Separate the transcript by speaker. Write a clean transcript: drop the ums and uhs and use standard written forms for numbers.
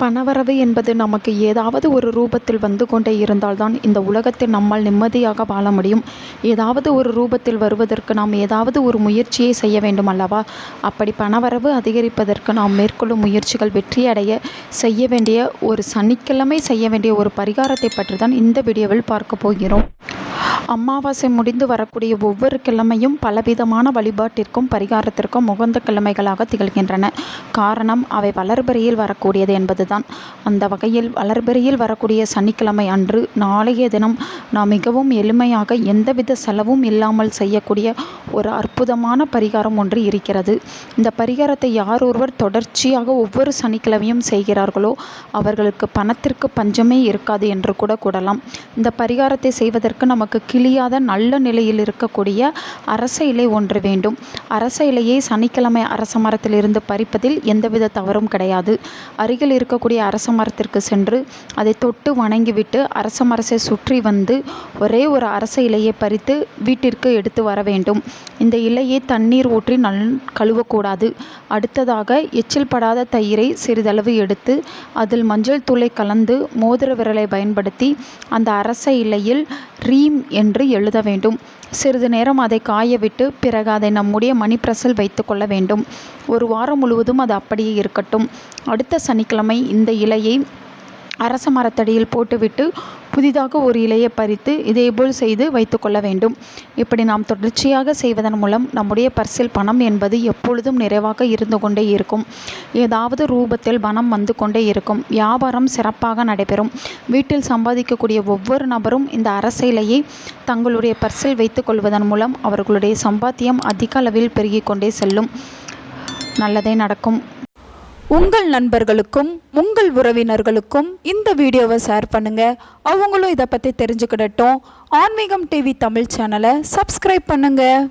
Speaker 1: பணவரவு என்பது நமக்கு ஏதாவது ஒரு ரூபத்தில் வந்து கொண்டே இருந்தால்தான் இந்த உலகத்தில் நம்மால் நிம்மதியாக வாழ முடியும். ஏதாவது ஒரு ரூபத்தில் வருவதற்கு நாம் ஏதாவது ஒரு முயற்சியை செய்ய வேண்டும் அல்லவா? அப்படி பணவரவு அதிகரிப்பதற்கு நாம் மேற்கொள்ளும் முயற்சிகள் வெற்றியடைய செய்ய வேண்டிய ஒரு சனிக்கிழமை செய்ய வேண்டிய ஒரு பரிகாரத்தை பற்றி தான் இந்த வீடியோவில் பார்க்க போகிறோம். அமாவாசை முடிந்து வரக்கூடிய ஒவ்வொரு கிழமையும் பலவிதமான வழிபாட்டிற்கும் பரிகாரத்திற்கும் உகந்த கிழமைகளாக திகழ்கின்றன. காரணம், அவை வளர்பிறையில் வரக்கூடியது என்பதுதான். அந்த வகையில் வளர்பிறையில் வரக்கூடிய சனிக்கிழமை அன்று நாளைய தினம் நாம் மிகவும் எளிமையாக எந்தவித செலவும் இல்லாமல் செய்யக்கூடிய ஒரு அற்புதமான பரிகாரம் ஒன்று இருக்கிறது. இந்த பரிகாரத்தை யார் ஒருவர் தொடர்ச்சியாக ஒவ்வொரு சனிக்கிழமையும் செய்கிறார்களோ அவர்களுக்கு பணத்திற்கு பஞ்சமே இருக்காது என்று கூட கூறலாம். இந்த பரிகாரத்தை செய்வதற்கு நமக்கு கிளியாத நல்ல நிலையில் இருக்கக்கூடிய அரச இலை ஒன்று வேண்டும். அரச இலையை சனிக்கிழமை அரச மரத்திலிருந்து பறிப்பதில் எந்தவித தவறும் கிடையாது. அருகில் இருக்கக்கூடிய அரச மரத்திற்கு சென்று அதை தொட்டு வணங்கிவிட்டு அரச மரத்தை சுற்றி வந்து ஒரே ஒரு அரச இலையை பறித்து வீட்டிற்கு எடுத்து வர வேண்டும். இந்த இலையை தண்ணீர் ஊற்றி கழுவக்கூடாது. அடுத்ததாக எச்சில் படாத தயிரை சிறிதளவு எடுத்து அதில் மஞ்சள் தூளை கலந்து மோதிர விரலை பயன்படுத்தி அந்த அரச இலையில் ரீம் என்று எழுத வேண்டும். சிறிது நேரம் அதை காய விட்டு பிறகு அதை நம்முடைய மணி பிரஸில் வைத்து கொள்ள வேண்டும். ஒரு வாரம் முழுவதும் அது அப்படியே இருக்கட்டும். அடுத்த சனிக்கிழமை இந்த இலையை அரச மரத்தடியில் போட்டுவிட்டு புதிதாக ஒரு இலையை பறித்து இதேபோல் செய்து வைத்து கொள்ள வேண்டும். இப்படி நாம் தொடர்ச்சியாக செய்வதன் மூலம் நம்முடைய பர்சில் பணம் என்பது எப்பொழுதும் நிறைவாக இருந்து கொண்டே இருக்கும். ஏதாவது ரூபத்தில் பணம் வந்து கொண்டே இருக்கும். வியாபாரம் சிறப்பாக நடைபெறும். வீட்டில் சம்பாதிக்கக்கூடிய ஒவ்வொரு நபரும் இந்த அரச இலையை தங்களுடைய பர்சில் வைத்து கொள்வதன் மூலம் அவர்களுடைய சம்பாத்தியம் அதிக அளவில் பெருகி கொண்டே செல்லும். நல்லதே நடக்கும்.
Speaker 2: உங்கள் நண்பர்களுக்கும் உங்கள் உறவினர்களுக்கும் இந்த வீடியோவை ஷேர் பண்ணுங்கள். அவங்களும் இதை பற்றி தெரிஞ்சுக்கிடட்டும். ஆன்மீகம் டிவி தமிழ் சேனலை சப்ஸ்கிரைப் பண்ணுங்கள்.